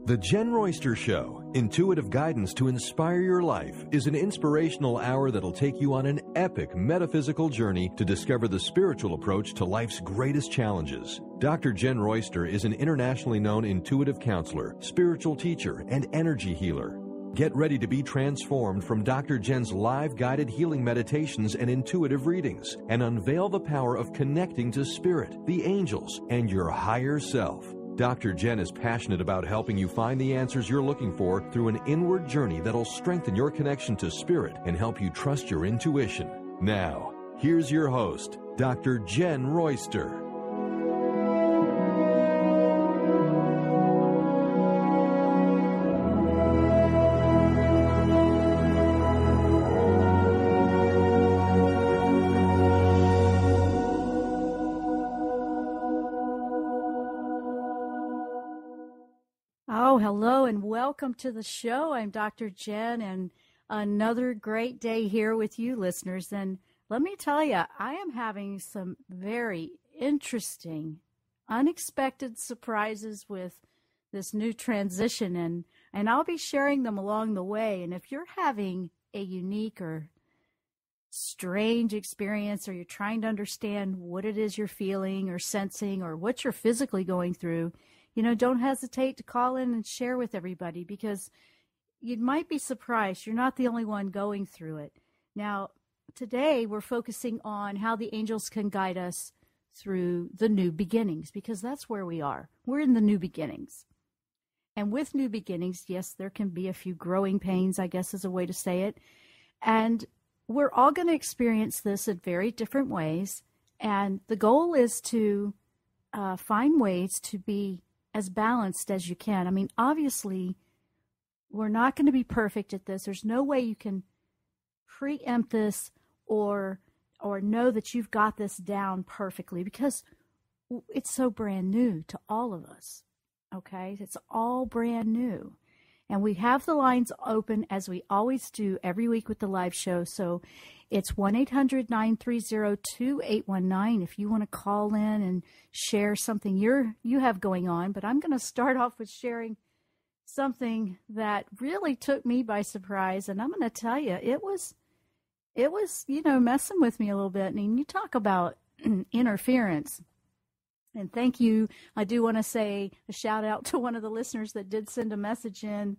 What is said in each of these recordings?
The Jen Royster Show, intuitive guidance to inspire your life, is an inspirational hour that'll take you on an epic metaphysical journey to discover the spiritual approach to life's greatest challenges. Dr. Jen Royster is an internationally known intuitive counselor, spiritual teacher, and energy healer. Get ready to be transformed from Dr. Jen's live guided healing meditations and intuitive readings, and unveil the power of connecting to spirit, the angels, and your higher self. Dr. Jen is passionate about helping you find the answers you're looking for through an inward journey that'll strengthen your connection to spirit and help you trust your intuition. Now, here's your host, Dr. Jen Royster. Hello and welcome to the show. I'm Dr. Jen, and another great day here with you listeners. And let me tell you, I am having some very interesting, unexpected surprises with this new transition, and I'll be sharing them along the way. And if you're having a unique or strange experience, or you're trying to understand what it is you're feeling or sensing or what you're physically going through, don't hesitate to call in and share with everybody, because you might be surprised. You're not the only one going through it. Now, today we're focusing on how the angels can guide us through the new beginnings, because that's where we are. We're in the new beginnings. And with new beginnings, yes, there can be a few growing pains, I guess is a way to say it. And we're all going to experience this in very different ways. And the goal is to find ways to be as balanced as you can. I mean, obviously, we're not going to be perfect at this. There's no way you can preempt this or know that you've got this down perfectly, because it's so brand new to all of us, okay? It's all brand new. And we have the lines open, as we always do every week with the live show. So it's 1-800-930-2819 if you want to call in and share something you have going on. But I'm going to start off with sharing something that really took me by surprise. And I'm going to tell you, it was messing with me a little bit. And you talk about interference. And thank you. I do want to say a shout out to one of the listeners that did send a message in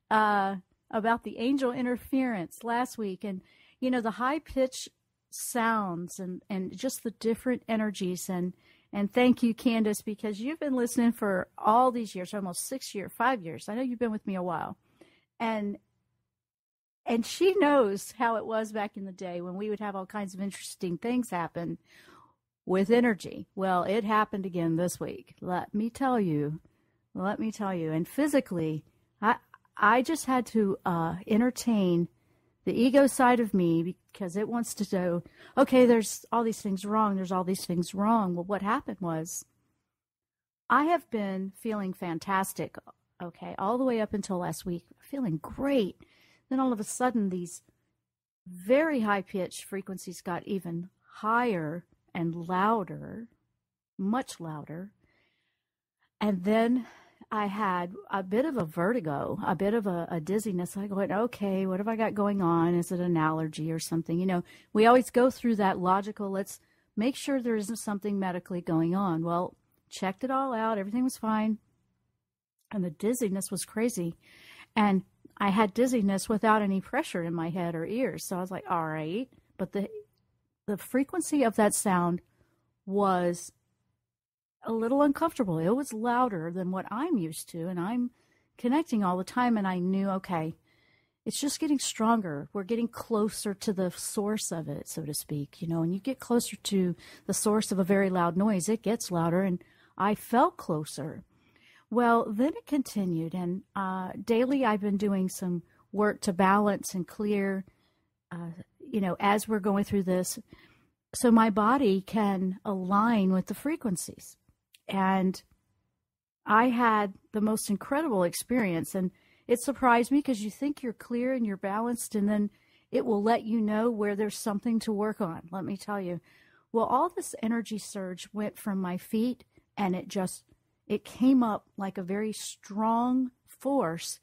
about the angel interference last week. And, the high pitch sounds and just the different energies. And thank you, Candace, because you've been listening for all these years, almost 5 years. I know you've been with me a while. And she knows how it was back in the day when we would have all kinds of interesting things happen with energy. Well, it happened again this week. Let me tell you. And physically, I just had to entertain the ego side of me, because it wants to know, okay, there's all these things wrong. Well, what happened was, I have been feeling fantastic, okay, all the way up until last week, feeling great. Then all of a sudden, these very high-pitched frequencies got even higher and louder, much louder. And then I had a bit of a vertigo, a bit of a dizziness. I go, okay, what have I got going on? Is it an allergy or something? We always go through that logical, let's make sure there isn't something medically going on. Well, checked it all out. Everything was fine. And the dizziness was crazy. And I had dizziness without any pressure in my head or ears. So I was like, all right. But the frequency of that sound was a little uncomfortable. It was louder than what I'm used to, and I'm connecting all the time, and I knew, okay, it's just getting stronger. We're getting closer to the source of it, so to speak. When you get closer to the source of a very loud noise, it gets louder, and I felt closer. Well, then it continued, and daily I've been doing some work to balance and clear, as we're going through this, so my body can align with the frequencies. And I had the most incredible experience, and it surprised me, because you think you're clear and you're balanced, and then it will let you know where there's something to work on. Let me tell you. Well, all this energy surge went from my feet, and it came up like a very strong force,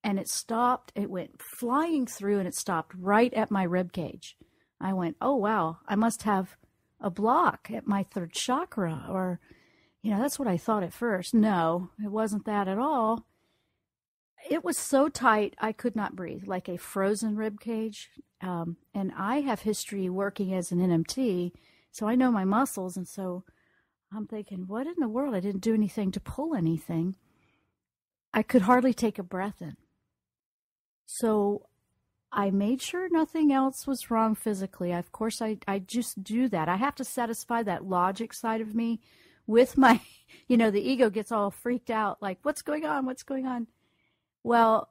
and it stopped. It went flying through, and it stopped right at my rib cage. I went, oh, wow, I must have a block at my third chakra, or, that's what I thought at first. No, it wasn't that at all. It was so tight, I could not breathe, like a frozen rib cage. And I have history working as an NMT, so I know my muscles. And so I'm thinking, what in the world? I didn't do anything to pull anything. I could hardly take a breath in. So I made sure nothing else was wrong physically. Of course, I just do that. I have to satisfy that logic side of me with my, the ego gets all freaked out, like, what's going on? What's going on? Well,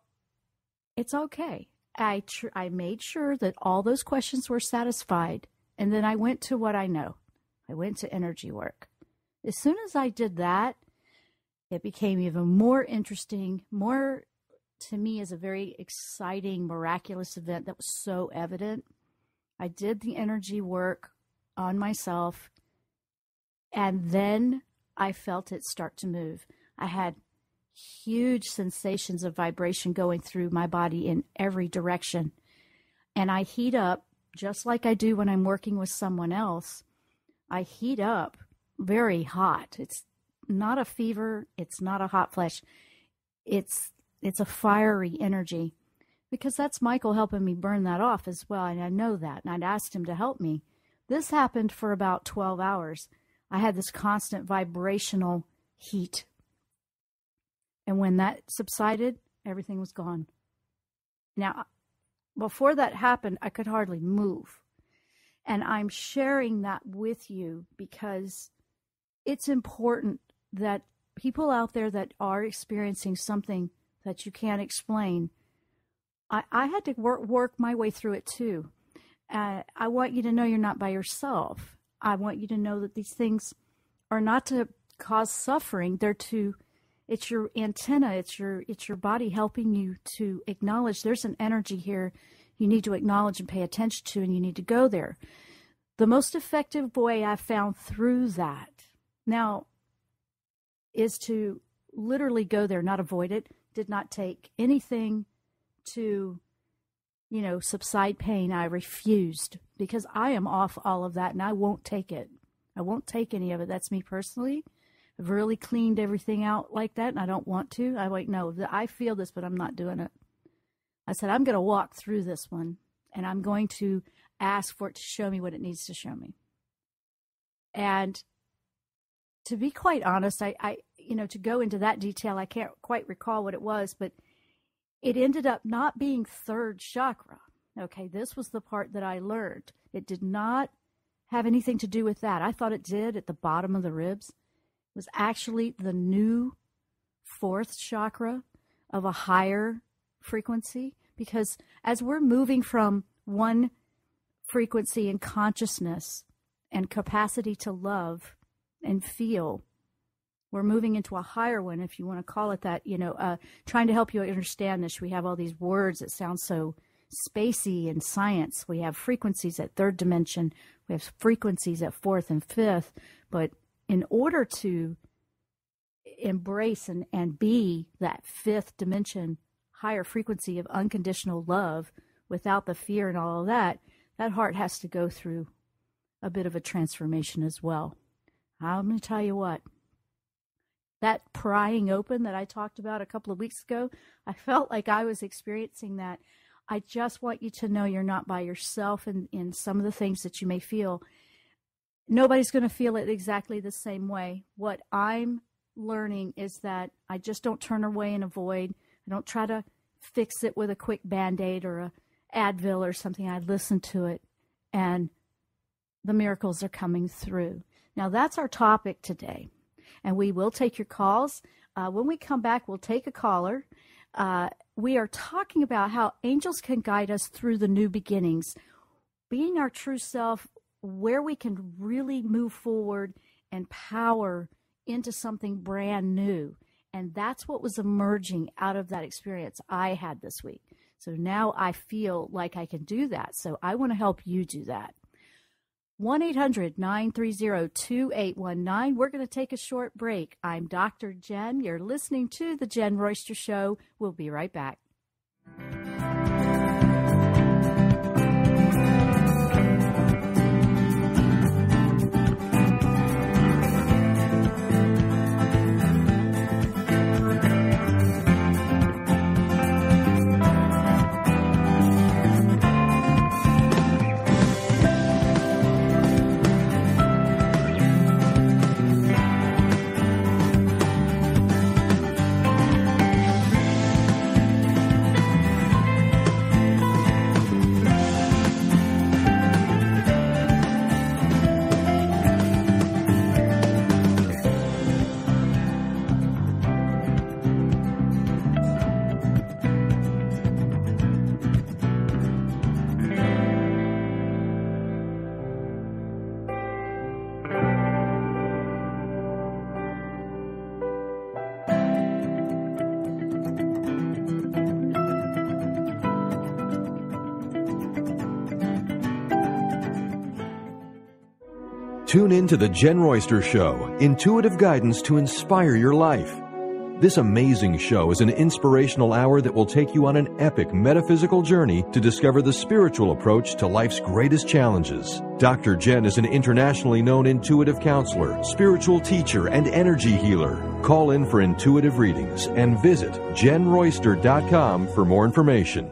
it's okay. I made sure that all those questions were satisfied, and then I went to what I know. I went to energy work. As soon as I did that, it became even more interesting, more to me as a very exciting, miraculous event that was so evident. I did the energy work on myself, and then I felt it start to move. I had huge sensations of vibration going through my body in every direction. And I heat up just like I do when I'm working with someone else. I heat up very hot. It's not a fever. It's not a hot flash. It's a fiery energy, because that's Michael helping me burn that off as well. And I know that. And I'd asked him to help me. This happened for about 12 hours. I had this constant vibrational heat. And when that subsided, everything was gone. Now, before that happened, I could hardly move. And I'm sharing that with you because it's important that people out there that are experiencing something that you can't explain, I had to work my way through it too. I want you to know you're not by yourself. I want you to know that these things are not to cause suffering. They're to... It's your antenna. It's your body helping you to acknowledge there's an energy here you need to acknowledge and pay attention to, and you need to go there. The most effective way I've found through that now is to literally go there, not avoid it. Did not take anything to, subside pain. I refused, because I am off all of that, and I won't take it. I won't take any of it. That's me personally. I've really cleaned everything out like that, and I don't want to. I'm like, no, I feel this, but I'm not doing it. I said, I'm going to walk through this one, and I'm going to ask for it to show me what it needs to show me. And to be quite honest, I to go into that detail, I can't quite recall what it was, but it ended up not being third chakra. Okay, this was the part that I learned. It did not have anything to do with that. I thought it did at the bottom of the ribs. Was actually the new fourth chakra of a higher frequency, because as we're moving from one frequency in consciousness and capacity to love and feel, we're moving into a higher one, if you want to call it that. Trying to help you understand this, we have all these words that sound so spacey in science. We have frequencies at third dimension, we have frequencies at fourth and fifth, but in order to embrace and be that fifth dimension, higher frequency of unconditional love without the fear and all of that, that heart has to go through a bit of a transformation as well. I'm going to tell you what, that prying open that I talked about a couple of weeks ago, I felt like I was experiencing that. I just want you to know you're not by yourself in some of the things that you may feel. Nobody's going to feel it exactly the same way. What I'm learning is that I just don't turn away and avoid. I don't try to fix it with a quick Band-Aid or a Advil or something. I listen to it, and the miracles are coming through. Now, that's our topic today, and we will take your calls. When we come back, we'll take a caller. We are talking about how angels can guide us through the new beginnings, being our true self, where we can really move forward and power into something brand new. And that's what was emerging out of that experience I had this week. So now I feel like I can do that. So I want to help you do that. 1-800-930-2819. We're going to take a short break. I'm Dr. Jen. You're listening to The Jen Royster Show. We'll be right back. Tune in to The Jen Royster Show, intuitive guidance to inspire your life. This amazing show is an inspirational hour that will take you on an epic metaphysical journey to discover the spiritual approach to life's greatest challenges. Dr. Jen is an internationally known intuitive counselor, spiritual teacher, and energy healer. Call in for intuitive readings and visit jenroyster.com for more information.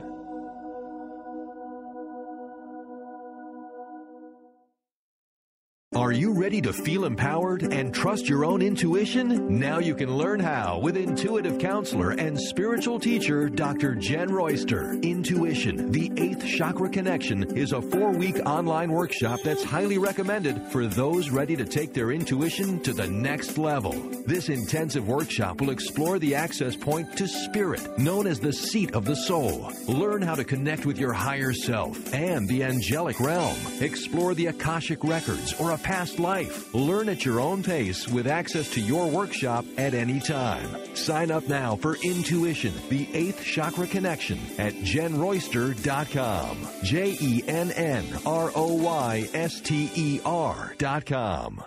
Are you ready to feel empowered and trust your own intuition? Now you can learn how with intuitive counselor and spiritual teacher Dr. Jen Royster. Intuition, the 8th Chakra Connection, is a 4-week online workshop that's highly recommended for those ready to take their intuition to the next level. This intensive workshop will explore the access point to spirit, known as the seat of the soul. Learn how to connect with your higher self and the angelic realm. Explore the Akashic records or a past life. Learn at your own pace with access to your workshop at any time. Sign up now for Intuition, the 8th Chakra Connection at jenroyster.com. JenRoyster.com.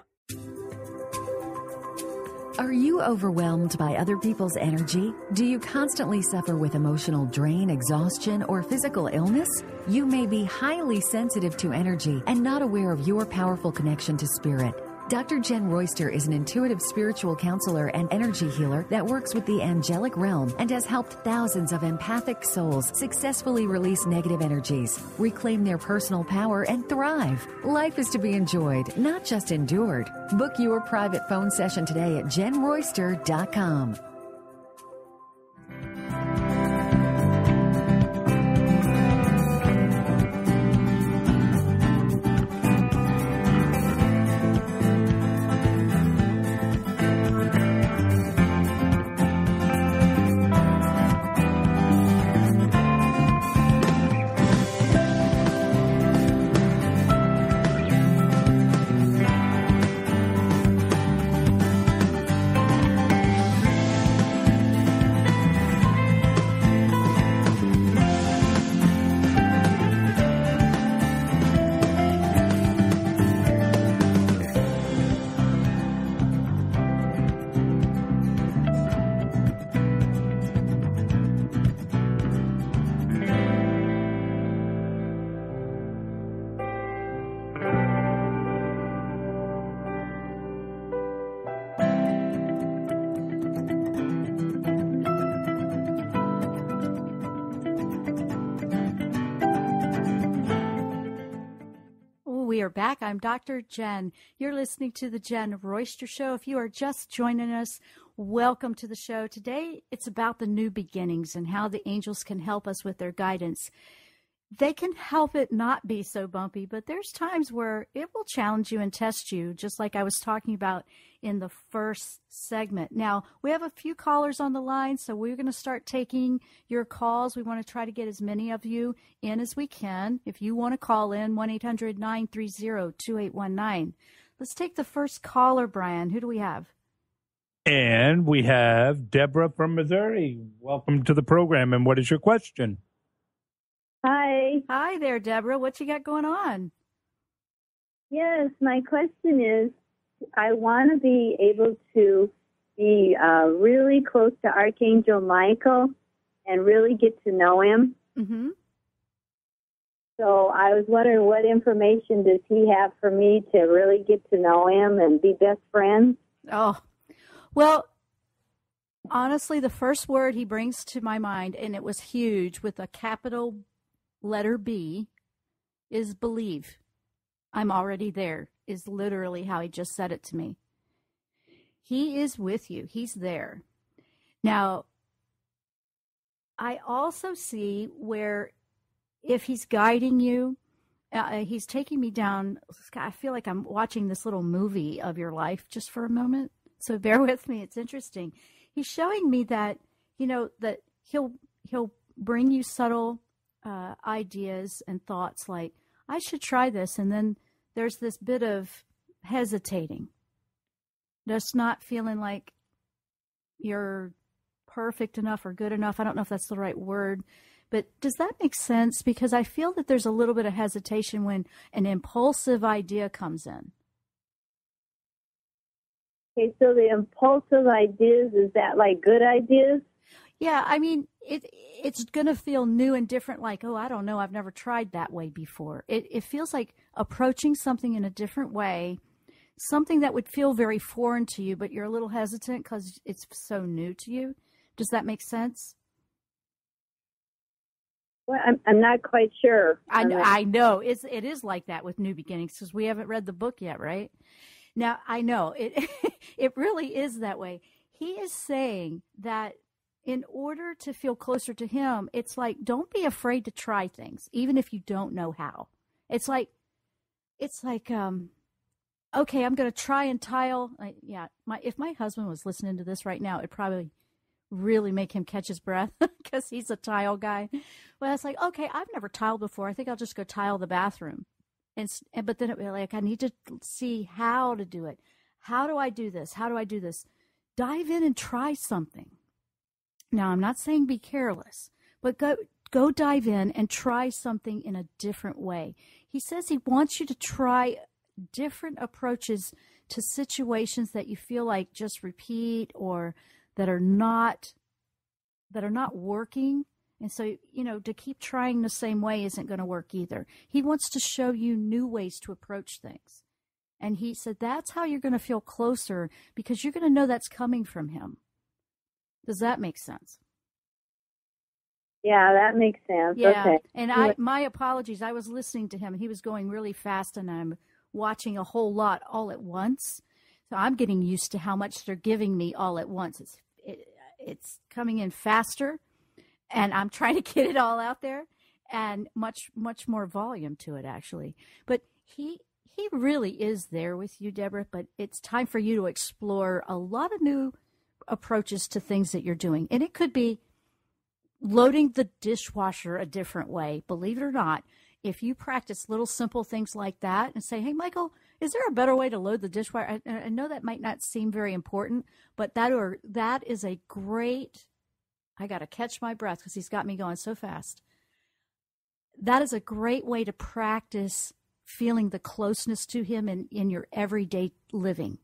Are you overwhelmed by other people's energy? Do you constantly suffer with emotional drain, exhaustion, or physical illness? You may be highly sensitive to energy and not aware of your powerful connection to spirit. Dr. Jen Royster is an intuitive spiritual counselor and energy healer that works with the angelic realm and has helped thousands of empathic souls successfully release negative energies, reclaim their personal power, and thrive. Life is to be enjoyed, not just endured. Book your private phone session today at jenroyster.com. We are back. I'm Dr. Jen. You're listening to the Jen Royster Show. If you are just joining us, welcome to the show. Today, it's about the new beginnings and how the angels can help us with their guidance. They can help it not be so bumpy, but there's times where it will challenge you and test you, just like I was talking about in the first segment. Now, we have a few callers on the line, so we're going to start taking your calls. We want to try to get as many of you in as we can. If you want to call in, 1-800-930-2819. Let's take the first caller, Brian. Who do we have? And we have Deborah from Missouri. Welcome to the program. And what is your question? Hi. Hi there, Deborah. What you got going on? Yes, my question is, I want to be able to be really close to Archangel Michael and really get to know him. Mm-hmm. So I was wondering, what information does he have for me to really get to know him and be best friends? Oh, well, honestly, the first word he brings to my mind, and it was huge with a capital letter B, is believe. I'm already there, is literally how he just said it to me. He is with you. He's there. Now, I also see where if he's guiding you, he's taking me down. I feel like I'm watching this little movie of your life just for a moment. So bear with me. It's interesting. He's showing me that, that he'll bring you subtle ideas and thoughts like, I should try this. And then there's this bit of hesitating. Just not feeling like you're perfect enough or good enough. I don't know if that's the right word, but does that make sense? Because I feel that there's a little bit of hesitation when an impulsive idea comes in. Okay, so the impulsive ideas, is that like good ideas? Yeah, I mean, it's going to feel new and different, like, oh, I don't know, I've never tried that way before. It feels like approaching something in a different way, something that would feel very foreign to you, but you're a little hesitant because it's so new to you. Does that make sense? Well, I'm not quite sure. I know. It is like that with New Beginnings because we haven't read the book yet, right? Now, I know. It really is that way. He is saying that in order to feel closer to him, it's like, don't be afraid to try things, even if you don't know how. It's like, okay, I'm going to try and tile. If my husband was listening to this right now, it'd probably really make him catch his breath because he's a tile guy. But it's like, okay, I've never tiled before. I think I'll just go tile the bathroom. But then it was like, I need to see how to do it. How do I do this? How do I do this? Dive in and try something. Now, I'm not saying be careless, but go dive in and try something in a different way. He says he wants you to try different approaches to situations that you feel like just repeat or that are not working. And so, to keep trying the same way isn't going to work either. He wants to show you new ways to approach things. And he said that's how you're going to feel closer because you're going to know that's coming from him. Does that make sense? Yeah, that makes sense. Yeah. Okay. And my apologies. I was listening to him. He was going really fast, and I'm watching a whole lot all at once. So I'm getting used to how much they're giving me all at once. It's coming in faster, and I'm trying to get it all out there, and much, much more volume to it, actually. But he really is there with you, Deborah, but it's time for you to explore a lot of new approaches to things that you're doing. And it could be loading the dishwasher a different way. Believe it or not, if you practice little simple things like that and say, hey, Michael, is there a better way to load the dishwasher? I know that might not seem very important, but that is a great, I got to catch my breath because he's got me going so fast. That is a great way to practice feeling the closeness to him in your everyday living,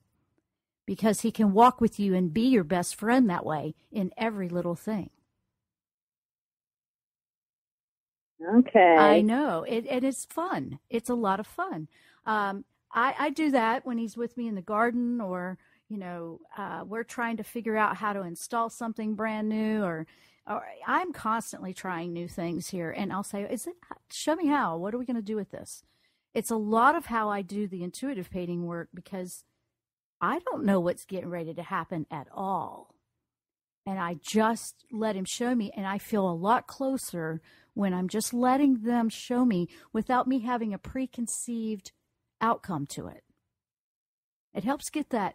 because he can walk with you and be your best friend that way in every little thing. Okay. I know. It's fun. It's a lot of fun. I do that when he's with me in the garden, or, we're trying to figure out how to install something brand new, or I'm constantly trying new things here. And I'll say, show me how. What are we going to do with this? It's a lot of how I do the intuitive painting work, because I don't know what's getting ready to happen at all. And I just let him show me, and I feel a lot closer when I'm just letting them show me without me having a preconceived outcome to it. It helps get that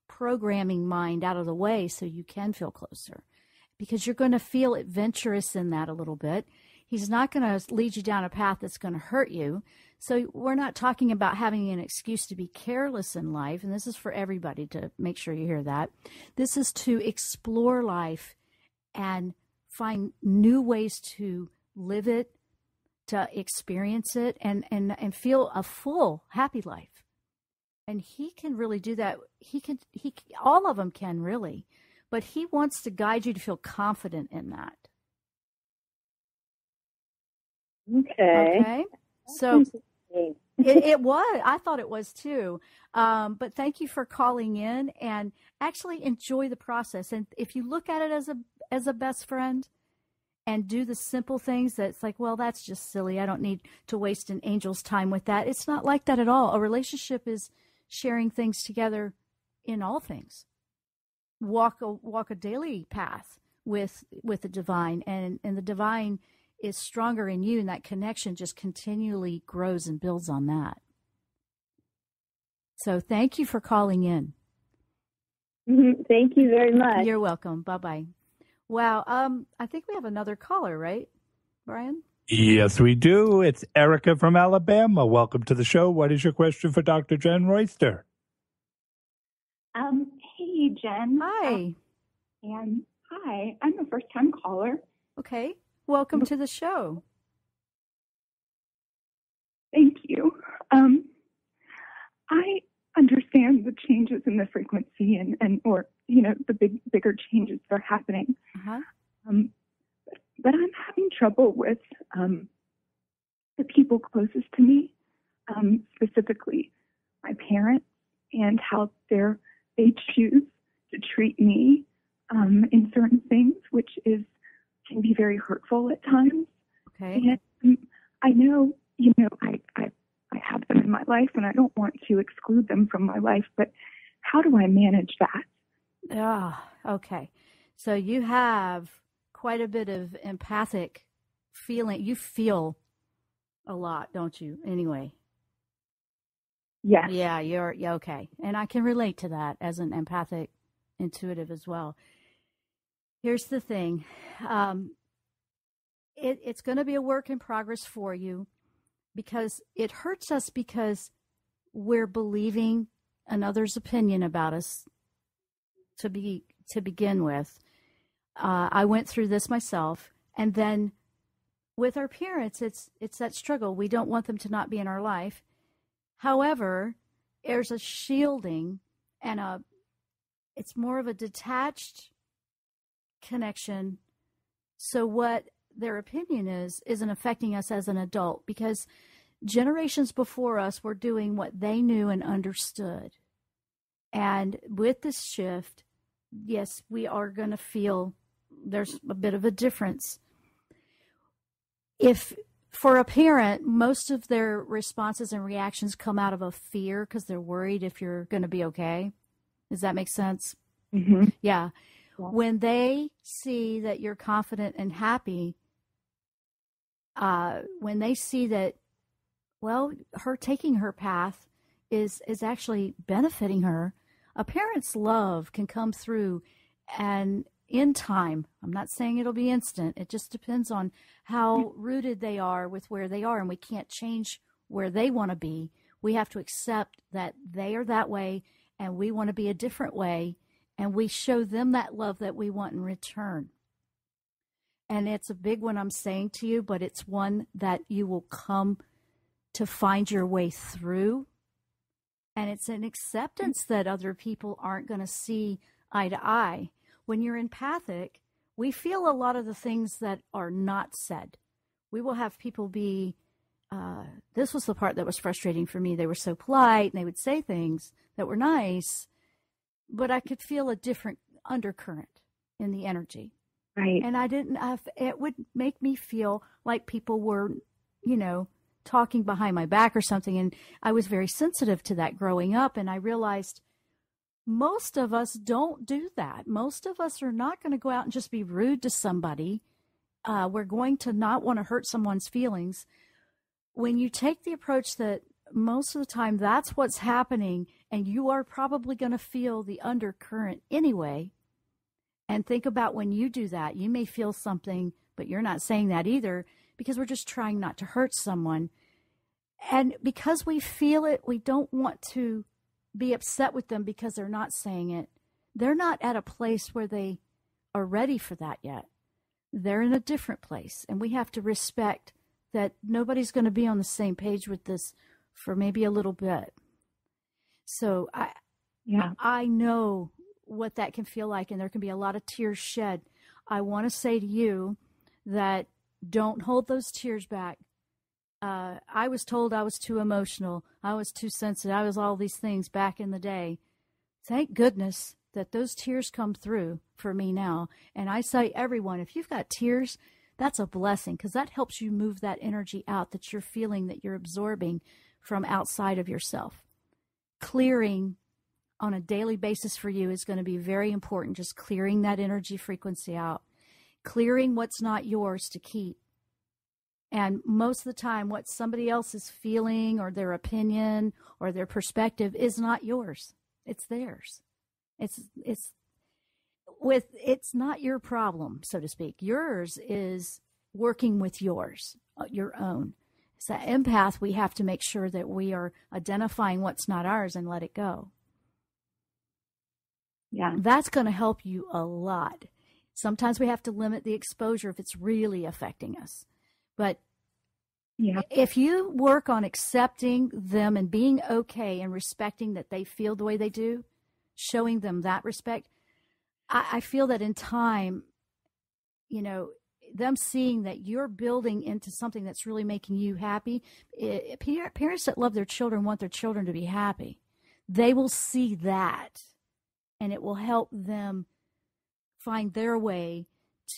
programming mind out of the way so you can feel closer, because you're going to feel adventurous in that a little bit. He's not going to lead you down a path that's going to hurt you. So we're not talking about having an excuse to be careless in life, and this is for everybody to make sure you hear that. This is to explore life and find new ways to live it, to experience it and feel a full, happy life. And he can really do that. All of them can really, but he wants to guide you to feel confident in that. Okay. So it was. I thought it was too. But thank you for calling in, and actually enjoy the process. And if you look at it as a best friend and do the simple things that's like, well, that's just silly. I don't need to waste an angel's time with that. It's not like that at all. A relationship is sharing things together in all things. Walk a daily path with the divine, and the divine is stronger in you, and that connection just continually grows and builds on that. So thank you for calling in. Thank you very much. You're welcome. Bye-bye. Wow. I think we have another caller, right, Brian? Yes, we do. It's Erica from Alabama. Welcome to the show. What is your question for Dr. Jen Royster? Hey, Jen. Hi. And hi. I'm a first-time caller. Okay. Welcome to the show. Thank you. I understand the changes in the frequency or the bigger changes that are happening. Uh-huh. But I'm having trouble with the people closest to me, specifically my parents, and how they choose to treat me in certain things, which can be very hurtful at times. Okay. And I know, I have them in my life, and I don't want to exclude them from my life, but how do I manage that? Okay. So you have quite a bit of empathic feeling. You feel a lot, don't you? Anyway. Yes. Yeah, you're okay. And I can relate to that as an empathic intuitive as well. Here's the thing. It's going to be a work in progress for you, because it hurts us because we're believing another's opinion about us to begin with. I went through this myself, and then with our parents, it's that struggle. We don't want them to not be in our life. However, there's a shielding and it's more of a detached connection. So what their opinion isn't affecting us as an adult, because generations before us were doing what they knew and understood. And with this shift, yes, we are going to feel there's a bit of a difference. If for a parent, most of their responses and reactions come out of a fear because they're worried if you're going to be okay. Does that make sense? Mm-hmm. Yeah. When they see that you're confident and happy, when they see that, well, her taking her path is actually benefiting her, a parent's love can come through, and in time, I'm not saying it'll be instant. It just depends on how rooted they are with where they are, and we can't change where they want to be. We have to accept that they are that way, and we want to be a different way, and we show them that love that we want in return. And it's a big one I'm saying to you, but it's one that you will come to find your way through. And it's an acceptance that other people aren't going to see eye to eye. When you're empathic, we feel a lot of the things that are not said. We will have people be, this was the part that was frustrating for me. They were so polite and they would say things that were nice, but I could feel a different undercurrent in the energy. Right. And it would make me feel like people were, talking behind my back or something. And I was very sensitive to that growing up. And I realized most of us don't do that. Most of us are not going to go out and just be rude to somebody. We're going to not want to hurt someone's feelings. When you take the approach that most of the time that's what's happening, and you are probably going to feel the undercurrent anyway, and think about when you do that, you may feel something, but you're not saying that either, because we're just trying not to hurt someone. And because we feel it, we don't want to be upset with them because they're not saying it. They're not at a place where they are ready for that yet. They're in a different place, and we have to respect that nobody's going to be on the same page with this for maybe a little bit. So I know what that can feel like, and there can be a lot of tears shed. I want to say to you that don't hold those tears back. I was told I was too emotional. I was too sensitive. I was all these things back in the day. Thank goodness that those tears come through for me now. And I say, everyone, if you've got tears, that's a blessing, because that helps you move that energy out that you're feeling, that you're absorbing from outside of yourself. Clearing on a daily basis for you is going to be very important, just clearing that energy frequency out, clearing what's not yours to keep. And most of the time, what somebody else is feeling or their opinion or their perspective is not yours. It's theirs. It's not your problem, so to speak. Yours is working with yours, your own. It's that empath, we have to make sure that we are identifying what's not ours and let it go. Yeah. That's going to help you a lot. Sometimes we have to limit the exposure if it's really affecting us. But if you work on accepting them and being okay and respecting that they feel the way they do, showing them that respect, I feel that in time, them seeing that you're building into something that's really making you happy. Parents that love their children want their children to be happy. They will see that, and it will help them find their way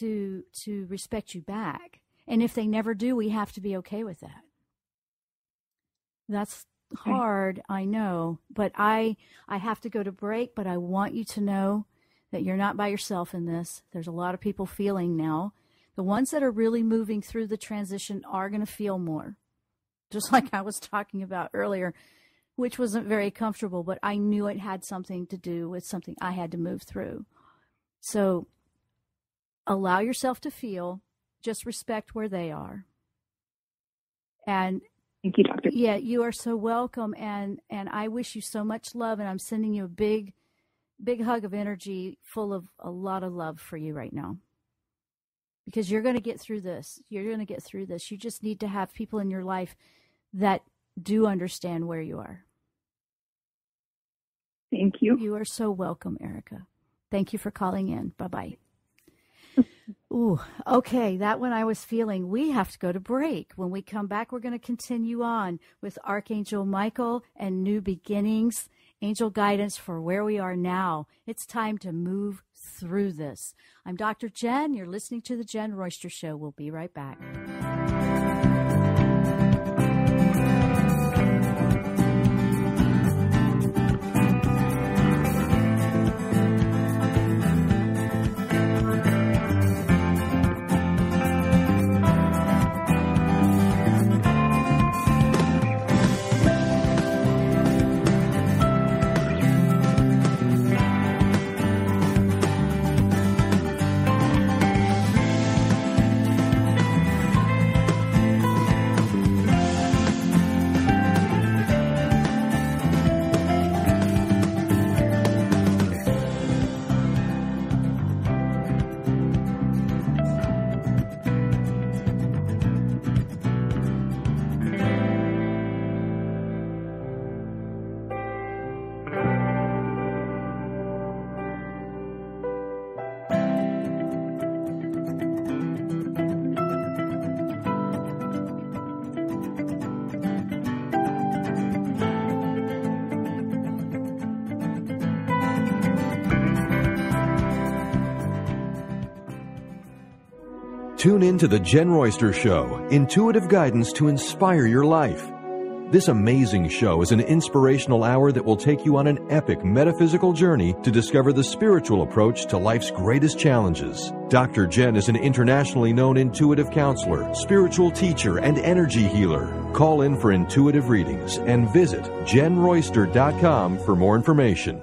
to respect you back. And if they never do, we have to be okay with that. That's hard, I know, but I have to go to break, but I want you to know that you're not by yourself in this. There's a lot of people feeling now. The ones that are really moving through the transition are going to feel more, just like I was talking about earlier, which wasn't very comfortable, but I knew it had something to do with something I had to move through. So allow yourself to feel, just respect where they are. And thank you, Doctor. Yeah, you are so welcome. And I wish you so much love, and I'm sending you a big hug of energy full of a lot of love for you right now. Because you're going to get through this. You're going to get through this. You just need to have people in your life that do understand where you are. Thank you. You are so welcome, Erica. Thank you for calling in. Bye-bye. Ooh, okay, that one I was feeling. We have to go to break. When we come back, we're going to continue on with Archangel Michael and New Beginnings, angel guidance for where we are now. It's time to move through this. I'm Dr. Jen. You're listening to The Jen Royster Show. We'll be right back. Tune in to The Jen Royster Show, intuitive guidance to inspire your life. This amazing show is an inspirational hour that will take you on an epic metaphysical journey to discover the spiritual approach to life's greatest challenges. Dr. Jen is an internationally known intuitive counselor, spiritual teacher, and energy healer. Call in for intuitive readings and visit jenroyster.com for more information.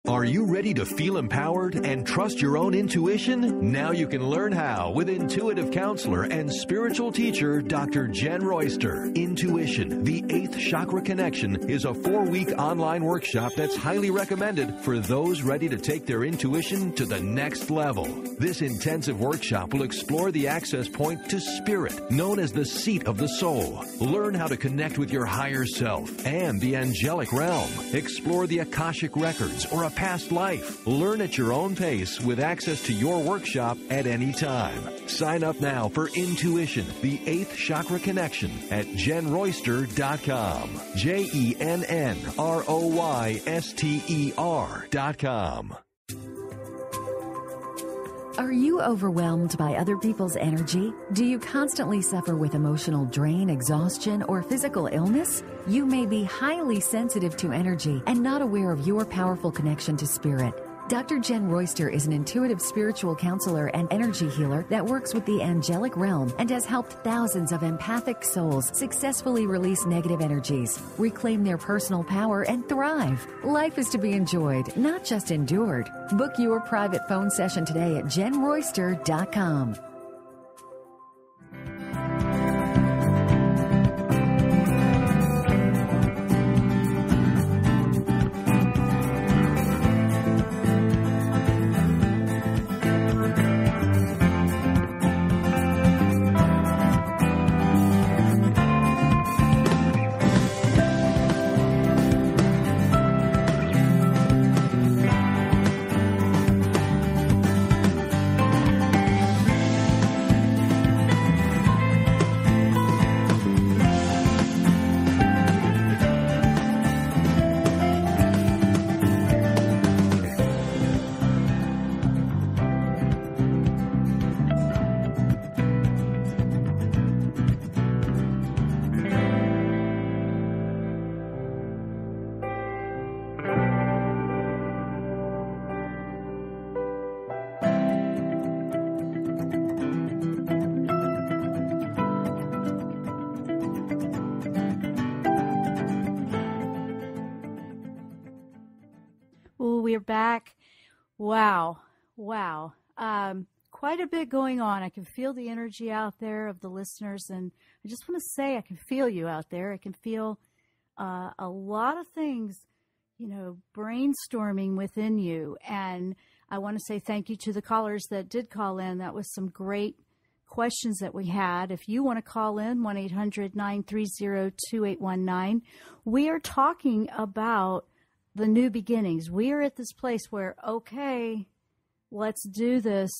Are you ready to feel empowered and trust your own intuition? Now you can learn how with intuitive counselor and spiritual teacher Dr. Jen Royster. Intuition, the 8th Chakra Connection, is a 4-week online workshop that's highly recommended for those ready to take their intuition to the next level. This intensive workshop will explore the access point to spirit, known as the seat of the soul. Learn how to connect with your higher self and the angelic realm. Explore the Akashic records or a past life. Learn at your own pace with access to your workshop at any time. Sign up now for Intuition, the 8th Chakra Connection at JenRoyster.com. JenRoyster.com. Are you overwhelmed by other people's energy? Do you constantly suffer with emotional drain, exhaustion, or physical illness? You may be highly sensitive to energy and not aware of your powerful connection to spirit. Dr. Jen Royster is an intuitive spiritual counselor and energy healer that works with the angelic realm and has helped thousands of empathic souls successfully release negative energies, reclaim their personal power, and thrive. Life is to be enjoyed, not just endured. Book your private phone session today at JenRoyster.com. We are back. Wow. Quite a bit going on. I can feel the energy out there of the listeners, and I just want to say I can feel you out there. I can feel a lot of things, brainstorming within you. And I want to say thank you to the callers that did call in. That was some great questions that we had. If you want to call in, 1-800-930-2819. We are talking about the new beginnings. We are at this place where, okay, let's do this.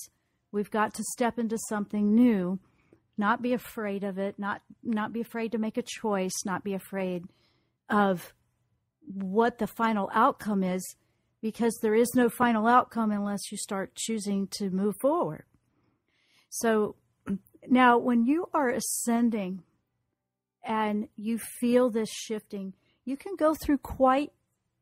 We've got to step into something new, not be afraid of it, not be afraid to make a choice, not be afraid of what the final outcome is, because there is no final outcome unless you start choosing to move forward. So now when you are ascending and you feel this shifting, you can go through quite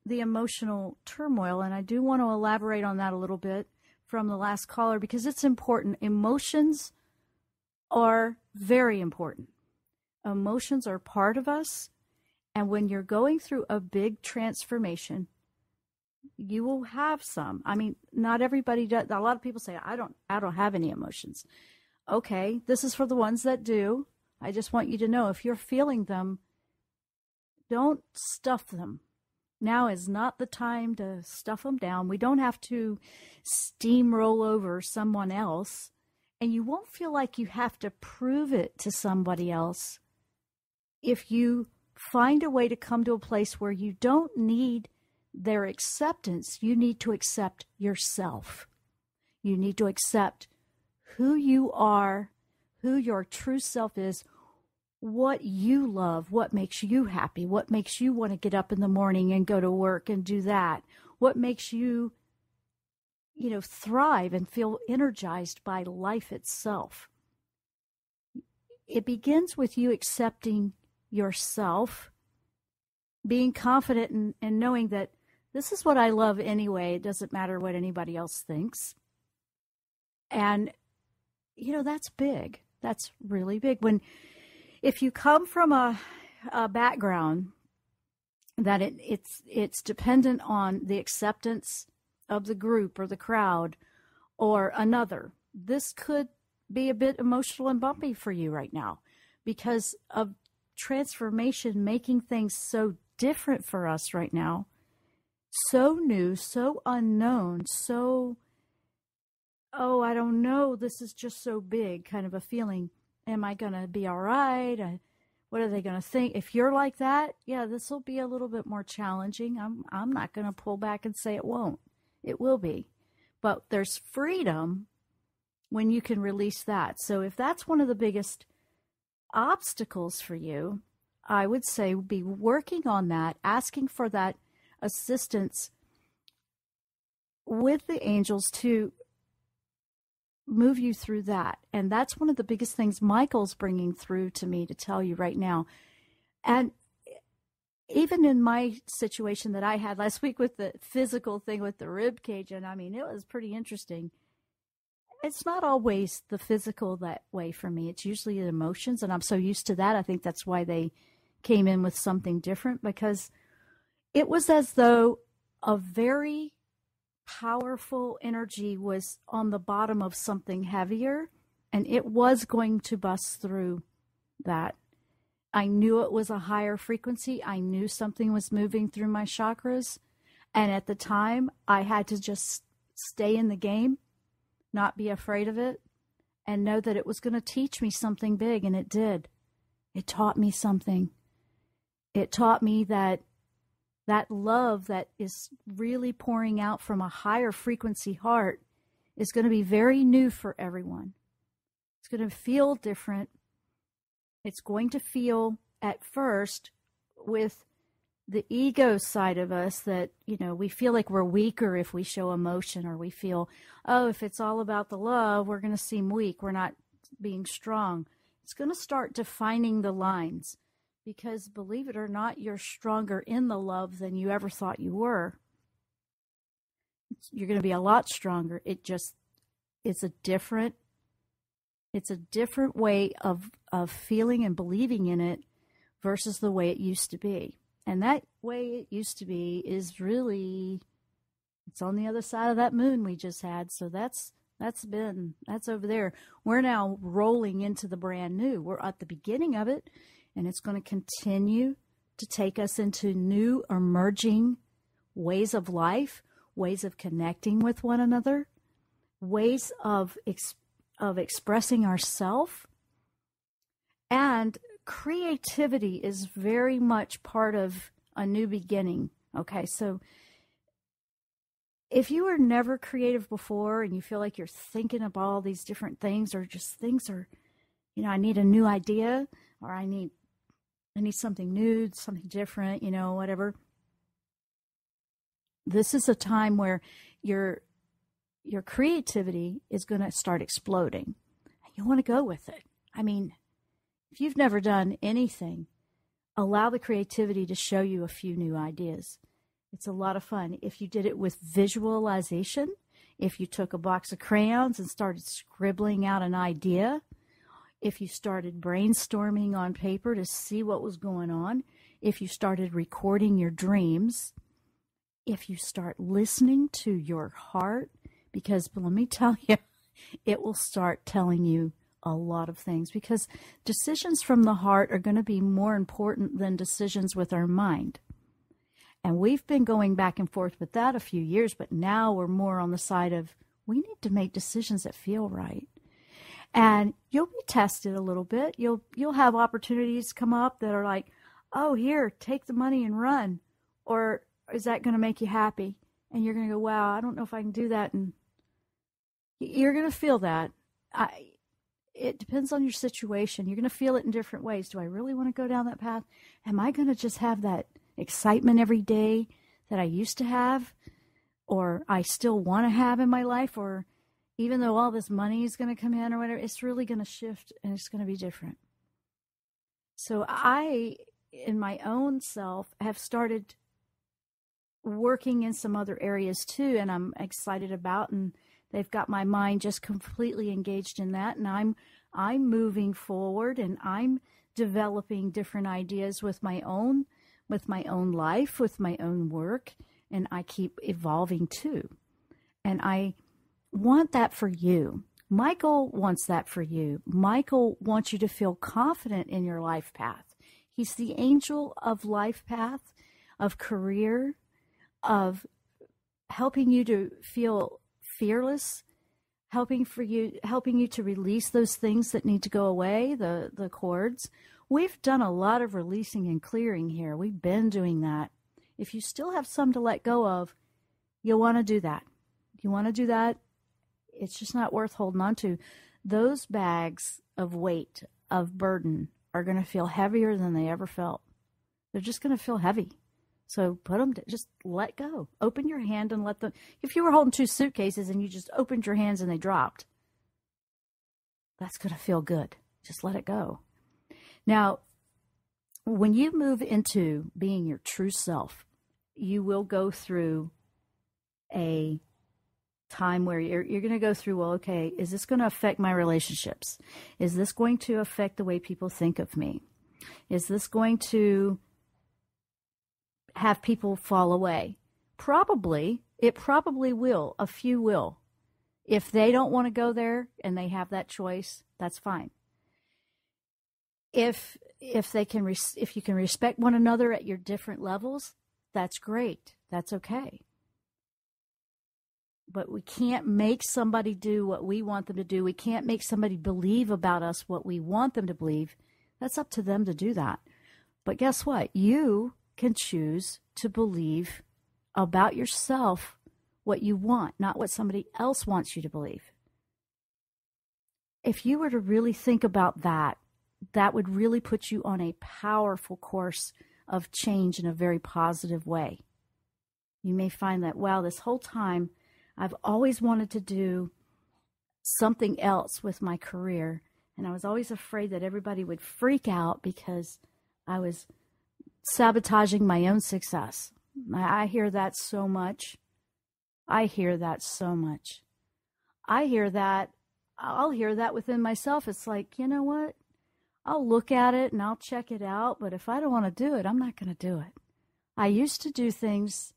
the emotional turmoil, and I do want to elaborate on that a little bit from the last caller because it's important. Emotions are very important. Emotions are part of us, and when you're going through a big transformation, you will have some. I mean, not everybody does. A lot of people say, I don't have any emotions. Okay, this is for the ones that do. I just want you to know, if you're feeling them, don't stuff them. Now is not the time to stuff them down. We don't have to steamroll over someone else. And you won't feel like you have to prove it to somebody else if you find a way to come to a place where you don't need their acceptance. You need to accept yourself. You need to accept who you are, who your true self is, what you love, what makes you happy, what makes you want to get up in the morning and go to work and do that, what makes you, thrive and feel energized by life itself. It begins with you accepting yourself, being confident and knowing that this is what I love anyway. It doesn't matter what anybody else thinks. And, that's big. That's really big. If you come from a background that it's dependent on the acceptance of the group or the crowd or another. This could be a bit emotional and bumpy for you right now because of transformation, making things so different for us right now, so new, so unknown, so, oh, I don't know, this is just so big kind of a feeling. Am I going to be all right? What are they going to think? If you're like that, yeah, this will be a little bit more challenging. I'm not going to pull back and say it won't. It will be. But there's freedom when you can release that. So if that's one of the biggest obstacles for you, I would say be working on that, asking for that assistance with the angels to move you through that. And that's one of the biggest things Michael's bringing through to me to tell you right now. And even in my situation that I had last week with the physical thing with the rib cage, and I mean, it was pretty interesting. It's not always the physical that way for me. It's usually the emotions, and I'm so used to that. I think that's why they came in with something different, because it was as though a very powerful energy was on the bottom of something heavier, and it was going to bust through that. I knew it was a higher frequency. I knew something was moving through my chakras, and at the time, I had to just stay in the game, not be afraid of it, and know that it was going to teach me something big, and it did. It taught me something. It taught me that love that is really pouring out from a higher frequency heart is going to be very new for everyone. It's going to feel different. It's going to feel at first with the ego side of us that, you know, we feel like we're weaker if we show emotion, or we feel, oh, if it's all about the love, we're going to seem weak. We're not being strong. It's going to start defining the lines. Because believe it or not, you're stronger in the love than you ever thought you were. You're going to be a lot stronger. It's a different way of feeling and believing in it versus the way it used to be. And that way it used to be is really, it's on the other side of that moon we just had. So that's over there. We're now rolling into the brand new. We're at the beginning of it. And it's going to continue to take us into new emerging ways of life, ways of connecting with one another, ways of expressing ourselves. And creativity is very much part of a new beginning. Okay, so if you were never creative before and you feel like you're thinking of all these different things, or just things are, you know, I need a new idea, or I need something new, something different, you know, whatever. This is a time where your creativity is going to start exploding. You want to go with it. I mean, if you've never done anything, allow the creativity to show you a few new ideas. It's a lot of fun. If you did it with visualization, if you took a box of crayons and started scribbling out an idea, if you started brainstorming on paper to see what was going on, if you started recording your dreams, if you start listening to your heart, because let me tell you, it will start telling you a lot of things, because decisions from the heart are going to be more important than decisions with our mind. And we've been going back and forth with that a few years, but now we're more on the side of we need to make decisions that feel right. And you'll be tested a little bit. You'll have opportunities come up that are like, oh, here, take the money and run. Or is that going to make you happy? And you're going to go, wow, I don't know if I can do that. And you're going to feel that. It depends on your situation. You're going to feel it in different ways. Do I really want to go down that path? Am I going to just have that excitement every day that I used to have, or I still want to have in my life? Or even though all this money is going to come in or whatever, it's really going to shift and it's going to be different. So I, in my own self, have started working in some other areas too, and I'm excited about, and they've got my mind just completely engaged in that, and I'm moving forward, and I'm developing different ideas with my own life, with my own work, and I keep evolving too. And I want that for you. Michael wants that for you. Michael wants you to feel confident in your life path. He's the angel of life path, of career, of helping you to feel fearless, helping you to release those things that need to go away, the cords. We've done a lot of releasing and clearing here. We've been doing that. If you still have some to let go of, you'll want to do that. You want to do that, it's just not worth holding on to. Those bags of weight, of burden, are going to feel heavier than they ever felt. They're just going to feel heavy. So put them, just let go. Open your hand and let them, if you were holding 2 suitcases and you just opened your hands and they dropped, that's going to feel good. Just let it go. Now, when you move into being your true self, you will go through a time where you're going to go through, well, okay, is this going to affect my relationships? Is this going to affect the way people think of me? Is this going to have people fall away? Probably. It probably will. A few will. If they don't want to go there and they have that choice, that's fine. If you can respect one another at your different levels, that's great. That's okay. But we can't make somebody do what we want them to do. We can't make somebody believe about us what we want them to believe. That's up to them to do that. But guess what? You can choose to believe about yourself what you want, not what somebody else wants you to believe. If you were to really think about that, that would really put you on a powerful course of change in a very positive way. You may find that, wow, this whole time I've always wanted to do something else with my career, and I was always afraid that everybody would freak out because I was sabotaging my own success. I hear that so much. I'll hear that within myself. It's like, you know what? I'll look at it and I'll check it out, but if I don't want to do it, I'm not going to do it. I used to do things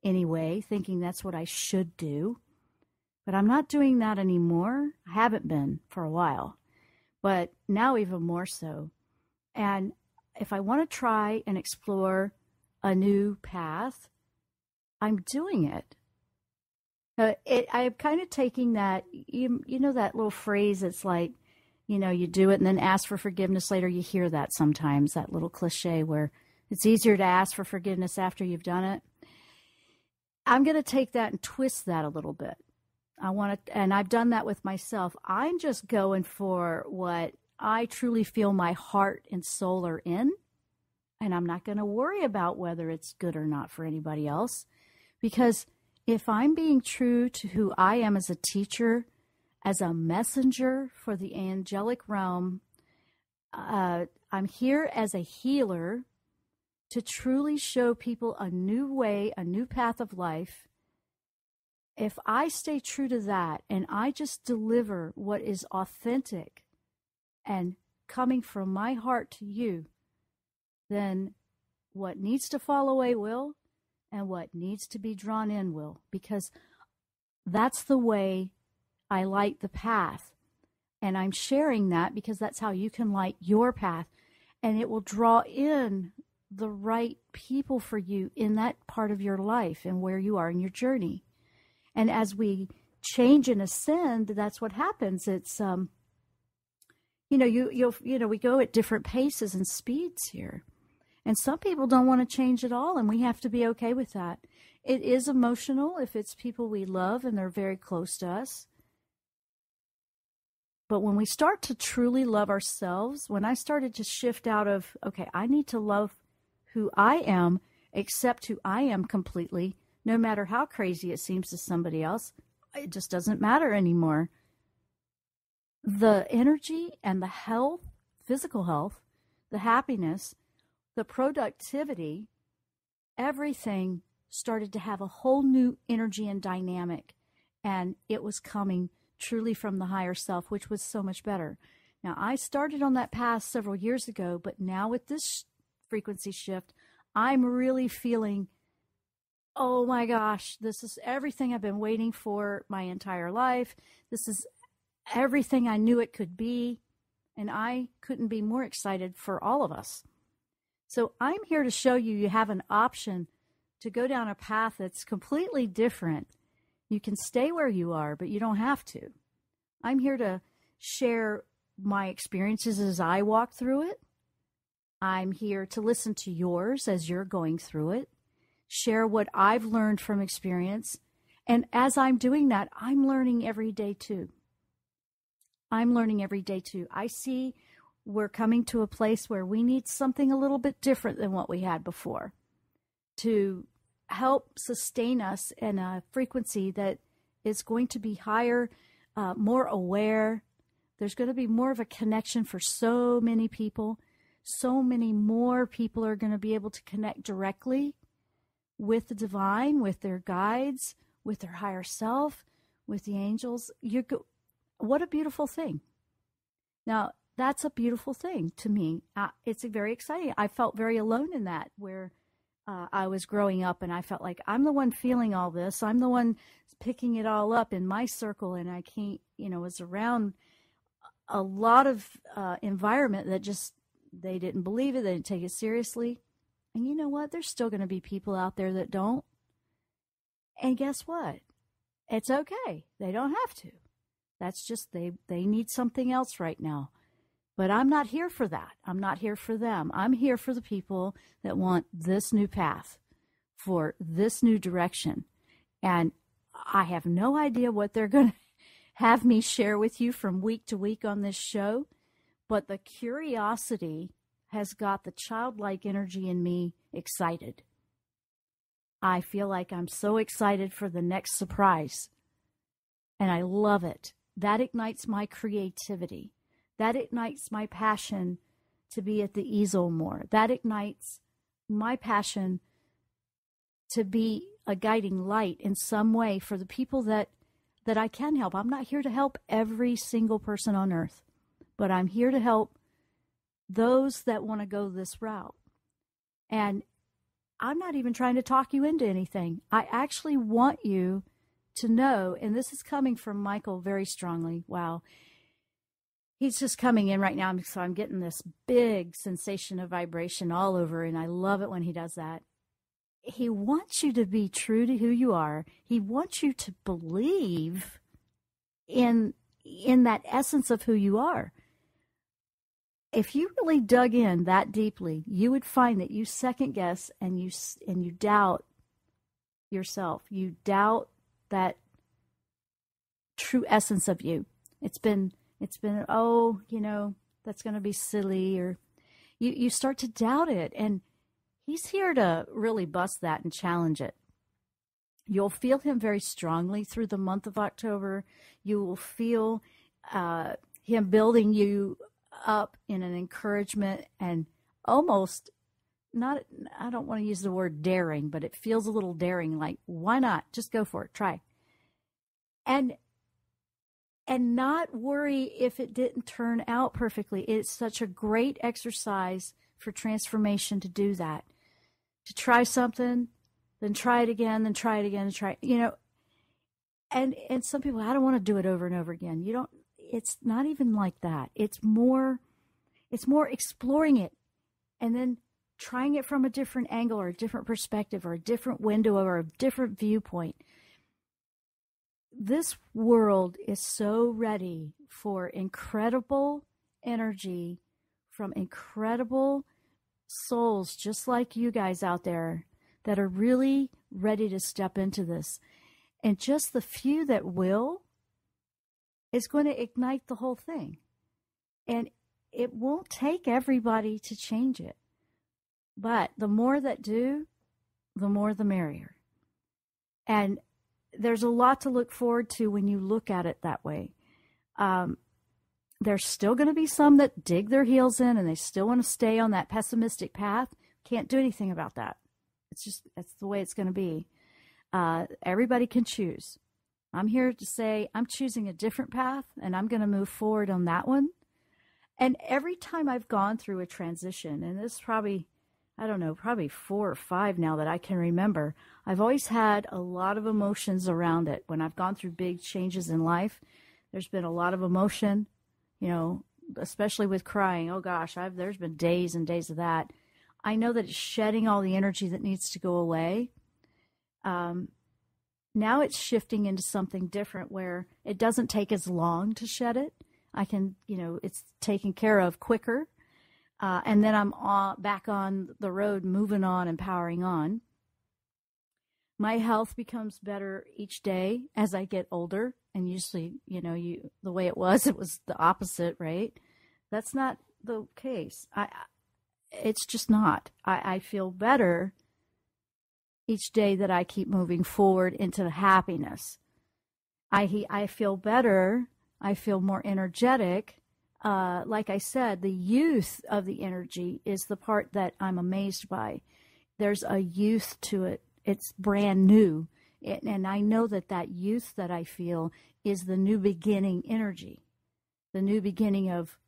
anyway, thinking that's what I should do, but I'm not doing that anymore. I haven't been for a while, but now even more so. And if I want to try and explore a new path, I'm doing it. I'm kind of taking that, you know, that little phrase, it's like, you know, you do it and then ask for forgiveness later. You hear that sometimes, that little cliche where it's easier to ask for forgiveness after you've done it. I'm going to take that and twist that a little bit. And I've done that with myself. I'm just going for what I truly feel my heart and soul are in. And I'm not going to worry about whether it's good or not for anybody else. Because if I'm being true to who I am as a teacher, as a messenger for the angelic realm, I'm here as a healer to truly show people a new way, a new path of life. If I stay true to that and I just deliver what is authentic and coming from my heart to you, then what needs to fall away will, and what needs to be drawn in will, because that's the way I light the path. And I'm sharing that because that's how you can light your path, and it will draw in the right people for you in that part of your life and where you are in your journey. And as we change and ascend, that's what happens. It's we go at different paces and speeds here. And some people don't want to change at all, and we have to be okay with that. It is emotional if it's people we love and they're very close to us. But when we start to truly love ourselves, when I started to shift out of, okay, I need to love who I am, accept who I am completely, no matter how crazy it seems to somebody else, it just doesn't matter anymore. The energy and the health, physical health, the happiness, the productivity, everything started to have a whole new energy and dynamic. And it was coming truly from the higher self, which was so much better. Now, I started on that path several years ago, but now with this frequency shift, I'm really feeling oh my gosh, this is everything I've been waiting for my entire life. This is everything I knew it could be. And I couldn't be more excited for all of us. So I'm here to show you you have an option to go down a path that's completely different. You can stay where you are, but you don't have to. I'm here to share my experiences as I walk through it. I'm here to listen to yours as you're going through it, share what I've learned from experience. And as I'm doing that, I'm learning every day too. I see we're coming to a place where we need something a little bit different than what we had before to help sustain us in a frequency that is going to be higher, more aware. There's going to be more of a connection for so many people. So many more people are going to be able to connect directly with the divine, with their guides, with their higher self, with the angels. What a beautiful thing. Now, that's a beautiful thing to me. It's very exciting. I felt very alone in that, where I was growing up and I felt like I'm the one feeling all this. I'm the one picking it all up in my circle, and I can't, was around a lot of environment that just, they didn't believe it. They didn't take it seriously. And you know what? There's still going to be people out there that don't. And guess what? It's okay. They don't have to. That's just, they need something else right now. But I'm not here for that. I'm not here for them. I'm here for the people that want this new path, for this new direction. And I have no idea what they're going to have me share with you from week to week on this show. But the curiosity has got the childlike energy in me excited. I feel like I'm so excited for the next surprise. And I love it. That ignites my creativity. That ignites my passion to be at the easel more. That ignites my passion to be a guiding light in some way for the people that I can help. I'm not here to help every single person on earth, but I'm here to help those that want to go this route. And I'm not even trying to talk you into anything. I actually want you to know, and this is coming from Michael very strongly. Wow. He's just coming in right now, so I'm getting this big sensation of vibration all over, and I love it when he does that. He wants you to be true to who you are. He wants you to believe in that essence of who you are. If you really dug in that deeply, you would find that you second guess and you doubt yourself. You doubt that true essence of you. It's been, oh, that's going to be silly, or you start to doubt it. And he's here to really bust that and challenge it. You'll feel him very strongly through the month of October. You will feel him building you up in an encouragement and almost not, I don't want to use the word daring, but it feels a little daring, like, why not? Just go for it. Try. And not worry if it didn't turn out perfectly. It's such a great exercise for transformation to do that. To try something, then try it again, then try it again, and try, and some people, I don't want to do it over and over again. It's not even like that. It's more exploring it and then trying it from a different angle or a different perspective or a different window or a different viewpoint. This world is so ready for incredible energy from incredible souls just like you guys out there that are really ready to step into this. And just the few that will is going to ignite the whole thing. And it won't take everybody to change it. But the more that do, the more the merrier. And there's a lot to look forward to when you look at it that way. There's still going to be some that dig their heels in and they still want to stay on that pessimistic path. Can't do anything about that. That's the way it's going to be. Everybody can choose. I'm here to say I'm choosing a different path and I'm going to move forward on that one. And every time I've gone through a transition, and this probably 4 or 5 now that I can remember, I've always had a lot of emotions around it. When I've gone through big changes in life, there's been a lot of emotion, you know, especially with crying. Oh gosh, there's been days and days of that. I know that it's shedding all the energy that needs to go away. Now it's shifting into something different where it doesn't take as long to shed it. I can, you know, it's taken care of quicker. And then I'm back on the road, moving on and powering on. My health becomes better each day as I get older. And usually, you know, the way it was the opposite, right? That's not the case. It's just not. I feel better each day that I keep moving forward into happiness. I feel better. I feel more energetic. Like I said, the youth of the energy is the part that I'm amazed by. There's a youth to it. It's brand new. And I know that youth that I feel is the new beginning energy, the new beginning of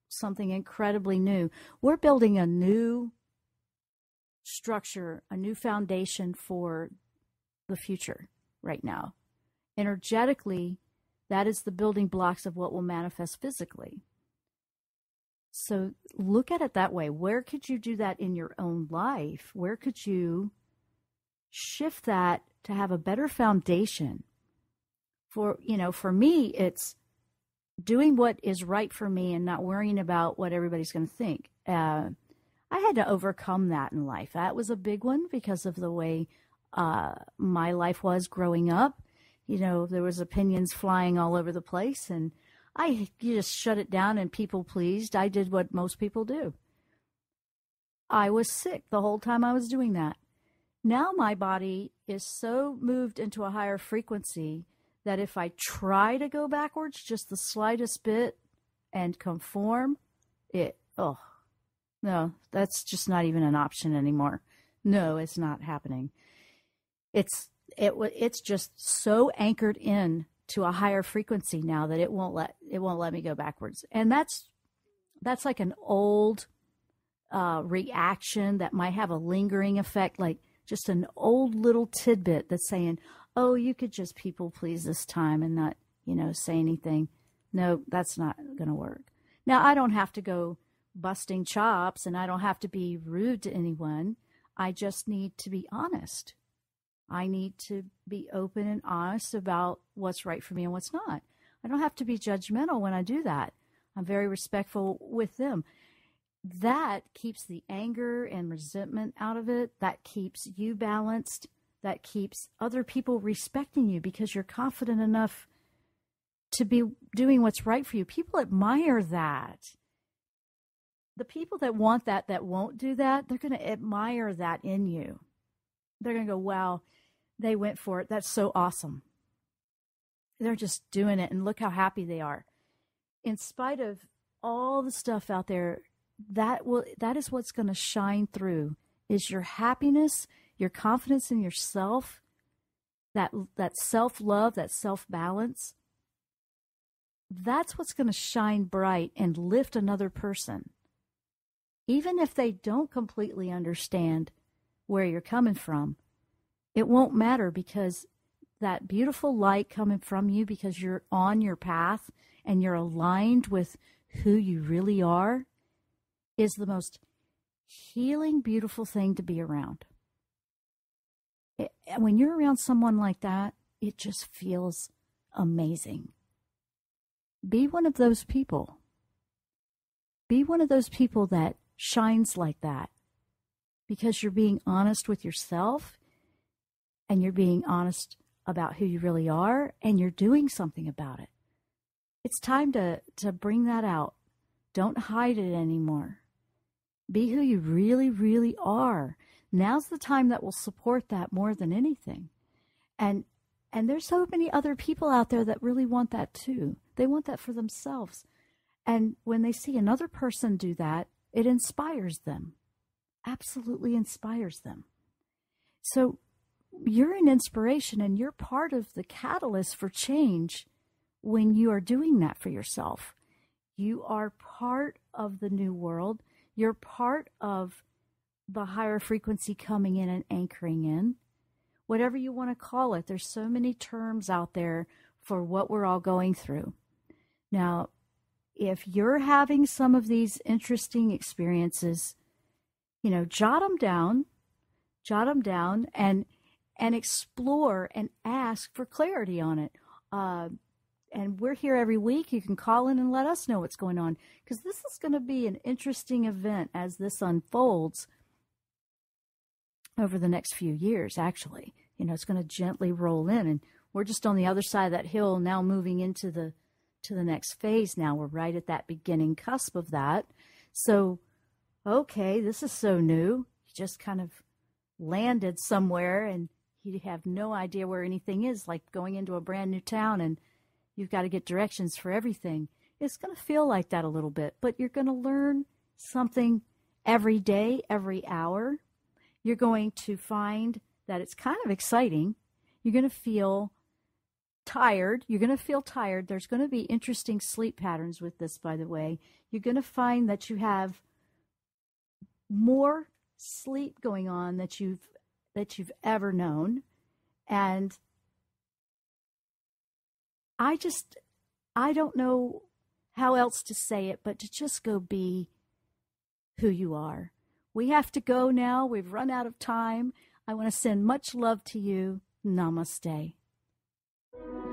something incredibly new. We're building a new structure, a new foundation for the future right now. Energetically, that is the building blocks of what will manifest physically. So look at it that way. Where could you do that in your own life? Where could you shift that to have a better foundation? For me, it's doing what is right for me and not worrying about what everybody's going to think. I had to overcome that in life. That was a big one because of the way my life was growing up. You know, there was opinions flying all over the place, and you just shut it down and people pleased. I did what most people do. I was sick the whole time I was doing that. Now my body is so moved into a higher frequency that if I try to go backwards just the slightest bit and conform, no, that's just not even an option anymore. No, it's not happening. It's just so anchored in to a higher frequency now that it won't let me go backwards. And that's like an old reaction that might have a lingering effect, like just an old little tidbit that's saying, oh, you could just people please this time and not, say anything. No, that's not going to work. Now, I don't have to go busting chops and I don't have to be rude to anyone. I just need to be honest. I need to be open and honest about what's right for me and what's not. I don't have to be judgmental when I do that. I'm very respectful with them. That keeps the anger and resentment out of it. That keeps you balanced. That keeps other people respecting you because you're confident enough to be doing what's right for you. People admire that. The people that want that won't do that, they're going to admire that in you. They're going to go, wow, they went for it. That's so awesome. They're just doing it, and look how happy they are. In spite of all the stuff out there, that is what's going to shine through, is your happiness, your confidence in yourself, that self-love, that self-balance. That's what's going to shine bright and lift another person. Even if they don't completely understand where you're coming from, it won't matter, because that beautiful light coming from you, because you're on your path and you're aligned with who you really are, is the most healing, beautiful thing to be around. When you're around someone like that, it just feels amazing. Be one of those people. Be one of those people that shines like that, because you're being honest with yourself and you're being honest about who you really are, and you're doing something about it. It's time to bring that out. Don't hide it anymore. Be who you really, really are. Now's the time that will support that more than anything. And there's so many other people out there that really want that too. They want that for themselves. And when they see another person do that, it inspires them. Absolutely inspires them. So you're an inspiration, and you're part of the catalyst for change when you are doing that for yourself. You are part of the new world. You're part of the higher frequency coming in and anchoring in. whatever you want to call it. There's so many terms out there for what we're all going through. Now, if you're having some of these interesting experiences, jot them down and explore and ask for clarity on it. And we're here every week. You can call in and let us know what's going on, because this is going to be an interesting event as this unfolds over the next few years, actually. It's going to gently roll in, and we're just on the other side of that hill now, moving into the next phase now. We're right at that beginning cusp of that. So, okay, this is so new. You just kind of landed somewhere, and you have no idea where anything is, like going into a brand new town, and you've got to get directions for everything. It's going to feel like that a little bit, but you're going to learn something every day, every hour. You're going to find that it's kind of exciting. You're going to feel tired. There's going to be interesting sleep patterns with this, by the way. You're going to find that you have more sleep going on that you've ever known. And I don't know how else to say it, but to just go be who you are. We have to go now. We've run out of time. I want to send much love to you. Namaste.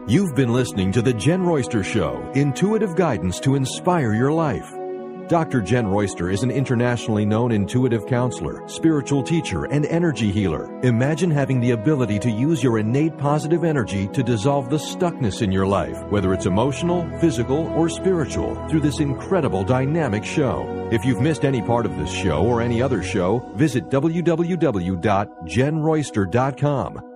You've been listening to The Jen Royster Show, intuitive guidance to inspire your life. Dr. Jen Royster is an internationally known intuitive counselor, spiritual teacher, and energy healer. Imagine having the ability to use your innate positive energy to dissolve the stuckness in your life, whether it's emotional, physical, or spiritual, through this incredible dynamic show. If you've missed any part of this show or any other show, visit www.jenroyster.com.